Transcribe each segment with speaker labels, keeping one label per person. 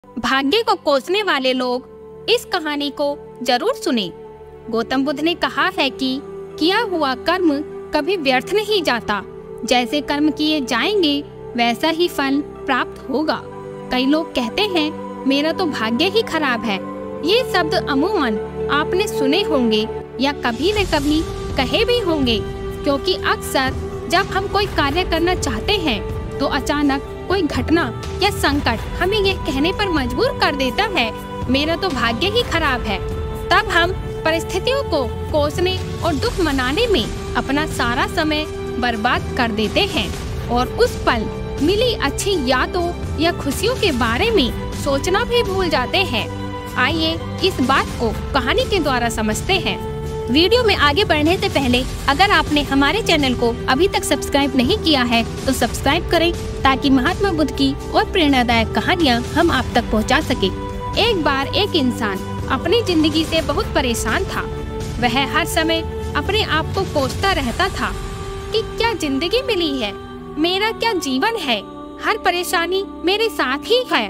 Speaker 1: भाग्य को कोसने वाले लोग इस कहानी को जरूर सुने। गौतम बुद्ध ने कहा है कि किया हुआ कर्म कभी व्यर्थ नहीं जाता। जैसे कर्म किए जाएंगे वैसा ही फल प्राप्त होगा। कई लोग कहते हैं मेरा तो भाग्य ही खराब है। ये शब्द अमूमन आपने सुने होंगे या कभी न कभी कहे भी होंगे, क्योंकि अक्सर जब हम कोई कार्य करना चाहते हैं तो अचानक कोई घटना या संकट हमें यह कहने पर मजबूर कर देता है मेरा तो भाग्य ही खराब है। तब हम परिस्थितियों को कोसने और दुख मनाने में अपना सारा समय बर्बाद कर देते हैं और उस पल मिली अच्छी यादों या खुशियों के बारे में सोचना भी भूल जाते हैं। आइए इस बात को कहानी के द्वारा समझते हैं। वीडियो में आगे बढ़ने से पहले अगर आपने हमारे चैनल को अभी तक सब्सक्राइब नहीं किया है तो सब्सक्राइब करें, ताकि महात्मा बुद्ध की और प्रेरणादायक कहानियाँ हम आप तक पहुंचा सके। एक बार एक इंसान अपनी जिंदगी से बहुत परेशान था। वह हर समय अपने आप को कोसता रहता था कि क्या जिंदगी मिली है, मेरा क्या जीवन है, हर परेशानी मेरे साथ ही है,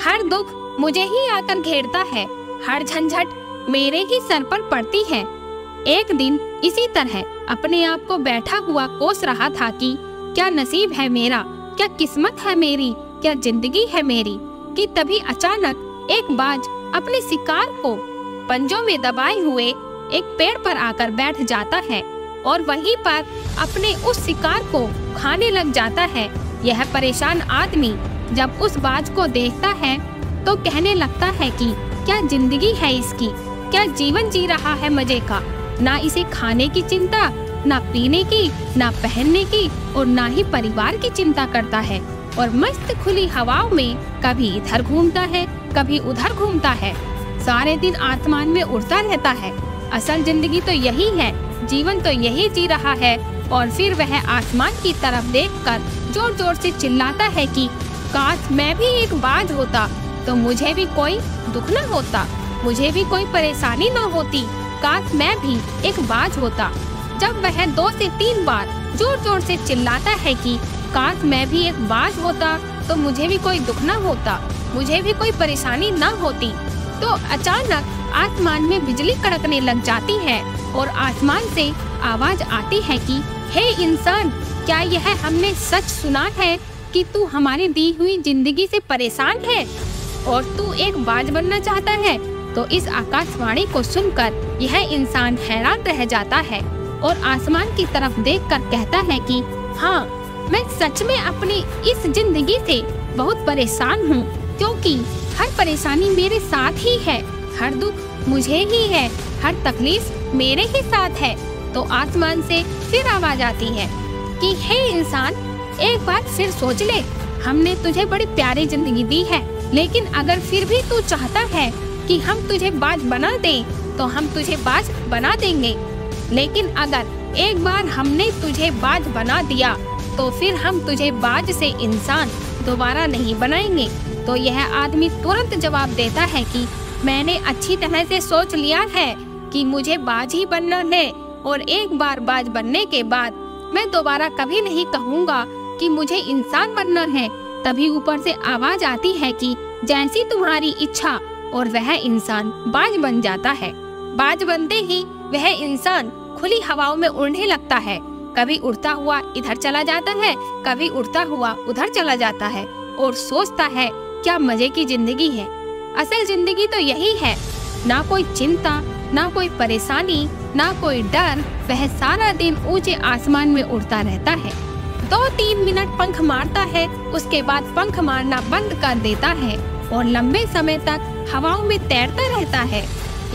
Speaker 1: हर दुख मुझे ही आकर घेरता है, हर झंझट मेरे ही सर पर पड़ती है। एक दिन इसी तरह अपने आप को बैठा हुआ कोस रहा था कि क्या नसीब है मेरा, क्या किस्मत है मेरी, क्या जिंदगी है मेरी, कि तभी अचानक एक बाज अपने शिकार को पंजों में दबाए हुए एक पेड़ पर आकर बैठ जाता है और वहीं पर अपने उस शिकार को खाने लग जाता है। यह परेशान आदमी जब उस बाज को देखता है तो कहने लगता है कि क्या जिंदगी है इसकी, क्या जीवन जी रहा है मजे का, ना इसे खाने की चिंता, ना पीने की, ना पहनने की और ना ही परिवार की चिंता करता है और मस्त खुली हवाओं में कभी इधर घूमता है कभी उधर घूमता है, सारे दिन आसमान में उड़ता रहता है। असल जिंदगी तो यही है, जीवन तो यही जी रहा है। और फिर वह आसमान की तरफ देखकर जोर जोर से चिल्लाता है कि काश मैं भी एक बाज होता तो मुझे भी कोई दुख न होता, मुझे भी कोई परेशानी न होती, काश मैं भी एक बाज होता। जब वह 2 से 3 बार जोर जोर से चिल्लाता है कि काश मैं भी एक बाज होता तो मुझे भी कोई दुख न होता, मुझे भी कोई परेशानी न होती, तो अचानक आसमान में बिजली कड़कने लग जाती है और आसमान से आवाज आती है कि हे इंसान, क्या यह हमने सच सुना है कि तू हमारी दी हुई जिंदगी से परेशान है और तू एक बाज बनना चाहता है। तो इस आकाशवाणी को सुनकर यह इंसान हैरान रह जाता है और आसमान की तरफ देखकर कहता है कि हाँ, मैं सच में अपनी इस जिंदगी से बहुत परेशान हूँ, क्योंकि हर परेशानी मेरे साथ ही है, हर दुख मुझे ही है, हर तकलीफ मेरे ही साथ है। तो आसमान से फिर आवाज आती है कि हे इंसान, एक बार फिर सोच ले, हमने तुझे बड़ी प्यारी जिंदगी दी है, लेकिन अगर फिर भी तू चाहता है कि हम तुझे बाज बना दें तो हम तुझे बाज बना देंगे, लेकिन अगर एक बार हमने तुझे बाज बना दिया तो फिर हम तुझे बाज से इंसान दोबारा नहीं बनाएंगे। तो यह आदमी तुरंत जवाब देता है कि मैंने अच्छी तरह से सोच लिया है कि मुझे बाज ही बनना है और एक बार बाज बनने के बाद मैं दोबारा कभी नहीं कहूँगा कि मुझे इंसान बनना है। तभी ऊपर से आवाज आती है कि जैसी तुम्हारी इच्छा, और वह इंसान बाज बन जाता है। बाज बनते ही वह इंसान खुली हवाओं में उड़ने लगता है, कभी उड़ता हुआ इधर चला जाता है, कभी उड़ता हुआ उधर चला जाता है और सोचता है क्या मजे की जिंदगी है। असल जिंदगी तो यही है, ना कोई चिंता, ना कोई परेशानी, ना कोई डर। वह सारा दिन ऊंचे आसमान में उड़ता रहता है, 2-3 मिनट पंख मारता है, उसके बाद पंख मारना बंद कर देता है और लंबे समय तक हवाओं में तैरता रहता है।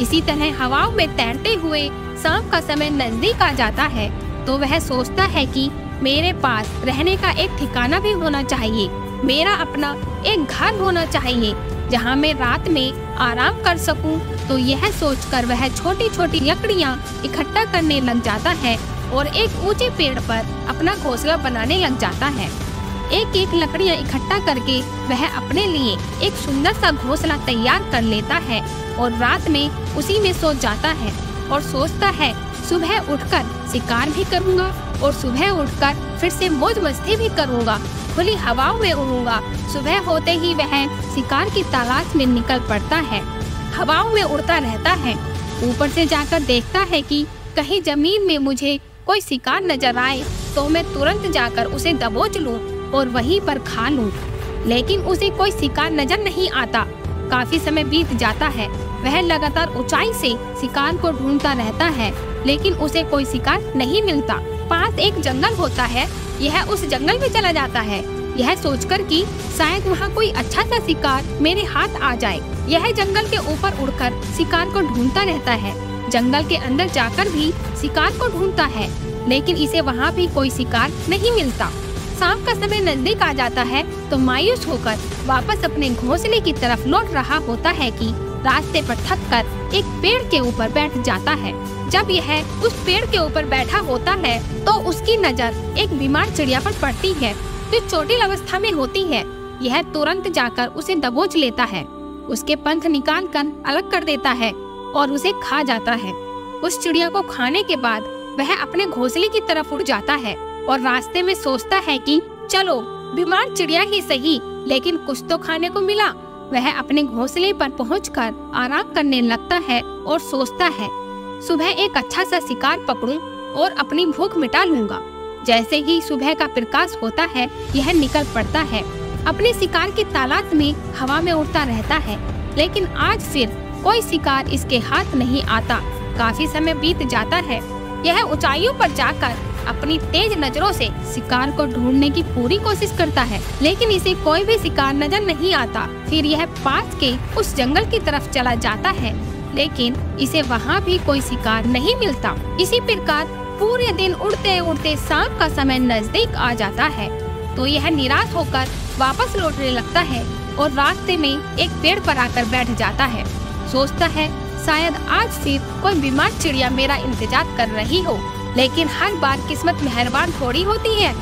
Speaker 1: इसी तरह हवाओं में तैरते हुए शाम का समय नजदीक आ जाता है तो वह सोचता है कि मेरे पास रहने का एक ठिकाना भी होना चाहिए, मेरा अपना एक घर होना चाहिए जहाँ मैं रात में आराम कर सकूं। तो यह सोचकर वह छोटी छोटी लकड़ियाँ इकट्ठा करने लग जाता है और एक ऊंचे पेड़ पर अपना घोंसला बनाने लग जाता है। एक एक लकड़ियाँ इकट्ठा करके वह अपने लिए एक सुंदर सा घोंसला तैयार कर लेता है और रात में उसी में सो जाता है और सोचता है सुबह उठकर शिकार भी करूँगा और सुबह उठकर फिर से मौज मस्ती भी करूँगा। खुली हवाओं में उड़ूंगा। सुबह होते ही वह शिकार की तलाश में निकल पड़ता है। हवाओं में उड़ता रहता है, ऊपर से जाकर देखता है कि कहीं जमीन में मुझे कोई शिकार नजर आए तो मैं तुरंत जाकर उसे दबोच लूं और वहीं पर खा लूं। लेकिन उसे कोई शिकार नजर नहीं आता। काफी समय बीत जाता है। वह लगातार ऊंचाई से शिकार को ढूंढता रहता है, लेकिन उसे कोई शिकार नहीं मिलता। पास एक जंगल होता है, यह उस जंगल में चला जाता है, यह सोचकर कि शायद वहाँ कोई अच्छा सा शिकार मेरे हाथ आ जाए। यह जंगल के ऊपर उड़कर शिकार को ढूंढता रहता है। जंगल के अंदर जाकर भी शिकार को ढूंढता है, लेकिन इसे वहाँ भी कोई शिकार नहीं मिलता। शाम का समय नजदीक आ जाता है तो मायूस होकर वापस अपने घोंसले की तरफ लौट रहा होता है कि रास्ते पर थक कर एक पेड़ के ऊपर बैठ जाता है। जब यह उस पेड़ के ऊपर बैठा होता है तो उसकी नजर एक बीमार चिड़िया पर पड़ती है जो चोटिल अवस्था में होती है। यह तुरंत जाकर उसे दबोच लेता है, उसके पंख निकाल कर अलग कर देता है और उसे खा जाता है। उस चिड़िया को खाने के बाद वह अपने घोंसले की तरफ उड़ जाता है और रास्ते में सोचता है कि चलो बीमार चिड़िया ही सही, लेकिन कुछ तो खाने को मिला। वह अपने घोंसले पर पहुंचकर आराम करने लगता है और सोचता है सुबह एक अच्छा सा शिकार पकड़ूं और अपनी भूख मिटा लूंगा। जैसे ही सुबह का प्रकाश होता है यह निकल पड़ता है। अपने शिकार की तलाश में हवा में उड़ता रहता है, लेकिन आज फिर कोई शिकार इसके हाथ नहीं आता। काफी समय बीत जाता है। यह ऊंचाइयों पर जाकर अपनी तेज नजरों से शिकार को ढूंढने की पूरी कोशिश करता है, लेकिन इसे कोई भी शिकार नजर नहीं आता। फिर यह पास के उस जंगल की तरफ चला जाता है, लेकिन इसे वहाँ भी कोई शिकार नहीं मिलता। इसी प्रकार पूरे दिन उड़ते उड़ते शाम का समय नजदीक आ जाता है तो यह निराश होकर वापस लौटने लगता है और रास्ते में एक पेड़ पर आकर बैठ जाता है। सोचता है शायद आज फिर कोई बीमार चिड़िया मेरा इंतजार कर रही हो, लेकिन हर बार किस्मत मेहरबान थोड़ी होती है।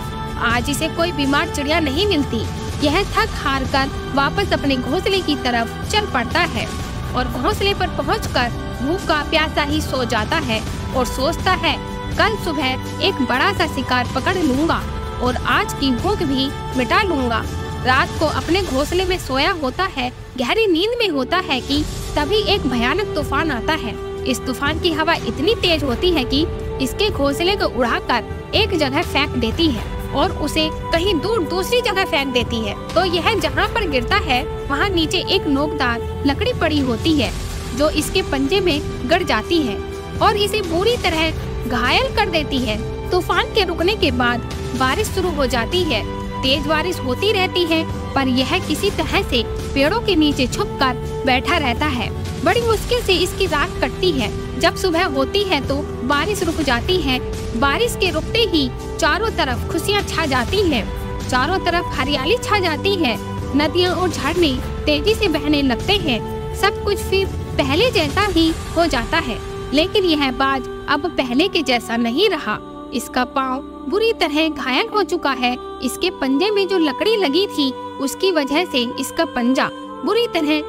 Speaker 1: आज इसे कोई बीमार चिड़िया नहीं मिलती। यह थक हार कर वापस अपने घोंसले की तरफ चल पड़ता है और घोंसले पर पहुंचकर भूखा प्यासा ही सो जाता है और सोचता है कल सुबह एक बड़ा सा शिकार पकड़ लूंगा और आज की भूख भी मिटा लूंगा। रात को अपने घोंसले में सोया होता है, गहरी नींद में होता है कि तभी एक भयानक तूफान आता है। इस तूफान की हवा इतनी तेज होती है कि इसके घोंसले को उड़ाकर एक जगह फेंक देती है और उसे कहीं दूर दूसरी जगह फेंक देती है। तो यह जहाँ पर गिरता है वहाँ नीचे एक नोकदार लकड़ी पड़ी होती है जो इसके पंजे में गड़ जाती है और इसे बुरी तरह घायल कर देती है। तूफान के रुकने के बाद बारिश शुरू हो जाती है। तेज बारिश होती रहती है, पर यह किसी तरह से पेड़ों के नीचे छुपकर बैठा रहता है। बड़ी मुश्किल से इसकी रात कटती है। जब सुबह होती है तो बारिश रुक जाती है। बारिश के रुकते ही चारों तरफ खुशियाँ छा जाती है, चारों तरफ हरियाली छा जाती है। नदियाँ और झरने तेजी से बहने लगते हैं। सब कुछ फिर पहले जैसा ही हो जाता है, लेकिन यह बाज अब पहले के जैसा नहीं रहा। इसका पाँव बुरी तरह घायल हो चुका है। इसके पंजे में जो लकड़ी लगी थी उसकी वजह से इसका पंजा बुरी तरह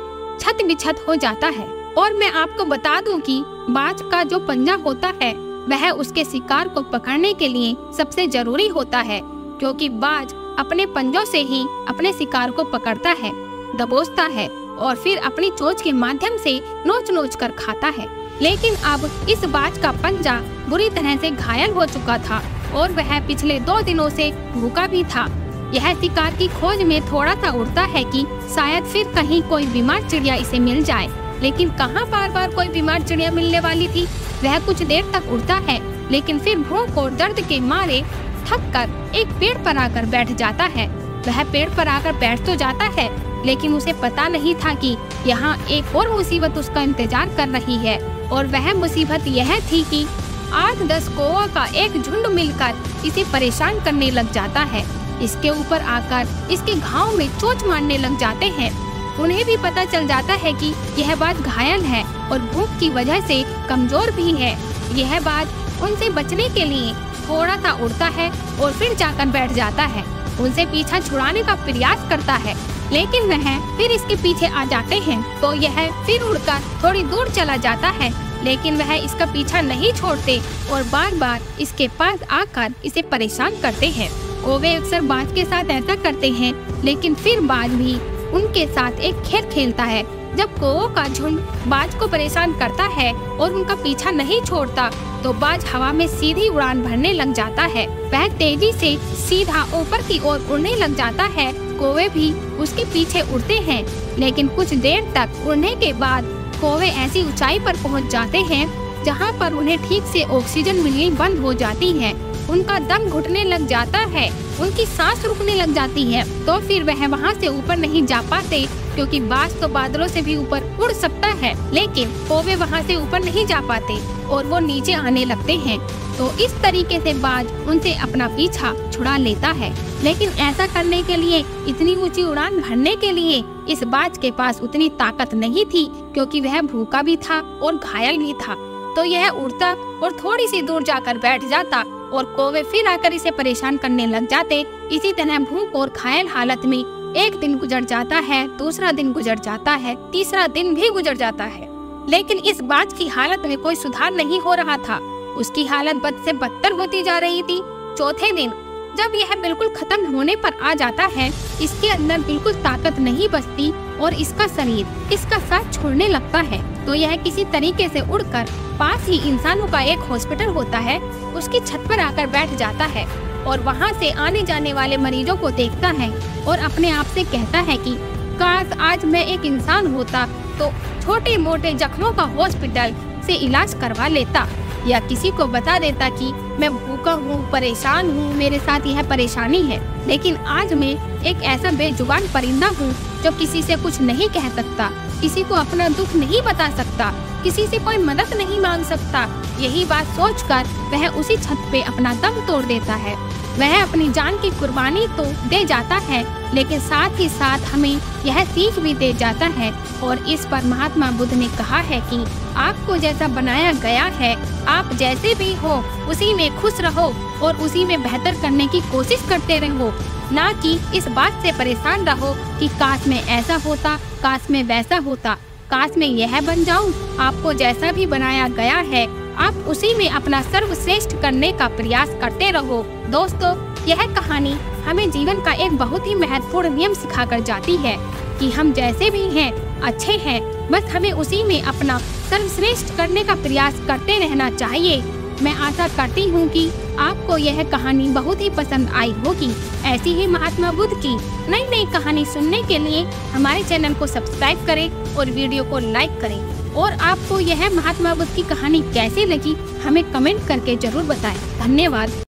Speaker 1: छत बिछत हो जाता है। और मैं आपको बता दूं कि बाज का जो पंजा होता है वह उसके शिकार को पकड़ने के लिए सबसे जरूरी होता है, क्योंकि बाज अपने पंजों से ही अपने शिकार को पकड़ता है, दबोचता है और फिर अपनी चोंच के माध्यम से नोच नोच कर खाता है। लेकिन अब इस बाज का पंजा बुरी तरह से घायल हो चुका था और वह पिछले 2 दिनों से भूखा भी था। यह शिकार की खोज में थोड़ा सा उड़ता है कि शायद फिर कहीं कोई बीमार चिड़िया इसे मिल जाए, लेकिन कहाँ बार बार कोई बीमार चिड़िया मिलने वाली थी। वह कुछ देर तक उड़ता है, लेकिन फिर भूख और दर्द के मारे थक कर एक पेड़ पर आकर बैठ जाता है। वह पेड़ पर आकर बैठ तो जाता है, लेकिन उसे पता नहीं था कि यहाँ एक और मुसीबत उसका इंतजार कर रही है। और वह मुसीबत यह थी कि 8-10 कौवा का एक झुंड मिलकर इसे परेशान करने लग जाता है। इसके ऊपर आकर इसके घाव में चोट मारने लग जाते हैं। उन्हें भी पता चल जाता है कि यह बाज घायल है और भूख की वजह से कमजोर भी है। यह बाज उनसे बचने के लिए थोड़ा सा उड़ता है और फिर जाकर बैठ जाता है। उनसे पीछा छुड़ाने का प्रयास करता है, लेकिन वह फिर इसके पीछे आ जाते हैं तो यह फिर उड़कर थोड़ी दूर चला जाता है, लेकिन वह इसका पीछा नहीं छोड़ते और बार बार इसके पास आकर इसे परेशान करते हैं। कौवे अक्सर बाज के साथ ऐसा करते हैं, लेकिन फिर बाज भी उनके साथ एक खेल खेलता है। जब कौवों का झुंड बाज को परेशान करता है और उनका पीछा नहीं छोड़ता, तो बाज हवा में सीधी उड़ान भरने लग जाता है। वह तेजी से सीधा ऊपर की ओर उड़ने लग जाता है। कौवे भी उसके पीछे उड़ते हैं, लेकिन कुछ देर तक उड़ने के बाद कौवे ऐसी ऊंचाई पर पहुंच जाते हैं जहां पर उन्हें ठीक से ऑक्सीजन मिलनी बंद हो जाती है। उनका दम घुटने लग जाता है, उनकी सांस रुकने लग जाती है। तो फिर वह वहां से ऊपर नहीं जा पाते, क्योंकि बाज तो बादलों से भी ऊपर उड़ सकता है, लेकिन कौवे वहां से ऊपर नहीं जा पाते और वो नीचे आने लगते हैं। तो इस तरीके से बाज उनसे अपना पीछा छुड़ा लेता है। लेकिन ऐसा करने के लिए, इतनी ऊंची उड़ान भरने के लिए इस बाज के पास उतनी ताकत नहीं थी, क्योंकि वह भूखा भी था और घायल भी था। तो यह उड़ता और थोड़ी सी दूर जाकर बैठ जाता और कौवे फिर आकर इसे परेशान करने लग जाते। इसी तरह भूख और घायल हालत में एक दिन गुजर जाता है, दूसरा दिन गुजर जाता है, तीसरा दिन भी गुजर जाता है, लेकिन इस बाज की हालत में कोई सुधार नहीं हो रहा था। उसकी हालत बद से बदतर होती जा रही थी। चौथे दिन जब यह बिल्कुल खत्म होने पर आ जाता है, इसके अंदर बिल्कुल ताकत नहीं बचती और इसका शरीर इसका साथ छोड़ने लगता है। तो यह किसी तरीके से उड़कर पास ही इंसानों का एक हॉस्पिटल होता है, उसकी छत पर आकर बैठ जाता है और वहां से आने जाने वाले मरीजों को देखता है और अपने आप से कहता है कि काश आज मैं एक इंसान होता तो छोटे मोटे जख्मों का हॉस्पिटल से इलाज करवा लेता, या किसी को बता देता कि मैं भूखा हूँ, परेशान हूँ, मेरे साथ यह परेशानी है। लेकिन आज मैं एक ऐसा बेजुबान परिंदा हूँ जो किसी से कुछ नहीं कह सकता, किसी को अपना दुख नहीं बता सकता, किसी से कोई मदद नहीं मांग सकता। यही बात सोचकर वह उसी छत पे अपना दम तोड़ देता है। वह अपनी जान की कुर्बानी तो दे जाता है, लेकिन साथ ही साथ हमें यह सीख भी दे जाता है। और इस पर महात्मा बुद्ध ने कहा है कि आपको जैसा बनाया गया है, आप जैसे भी हो उसी में खुश रहो और उसी में बेहतर करने की कोशिश करते रहो, ना कि इस बात से परेशान रहो कि काश में ऐसा होता, काश में वैसा होता, काश में यह बन जाऊं। आपको जैसा भी बनाया गया है, आप उसी में अपना सर्वश्रेष्ठ करने का प्रयास करते रहो। दोस्तों, यह कहानी हमें जीवन का एक बहुत ही महत्वपूर्ण नियम सिखाकर जाती है कि हम जैसे भी हैं अच्छे हैं, बस हमें उसी में अपना सर्वश्रेष्ठ करने का प्रयास करते रहना चाहिए। मैं आशा करती हूँ कि आपको यह कहानी बहुत ही पसंद आई होगी। ऐसी ही महात्मा बुद्ध की नई नई कहानी सुनने के लिए हमारे चैनल को सब्सक्राइब करें और वीडियो को लाइक करें। और आपको यह महात्मा बुद्ध की कहानी कैसी लगी हमें कमेंट करके जरूर बताएं। धन्यवाद।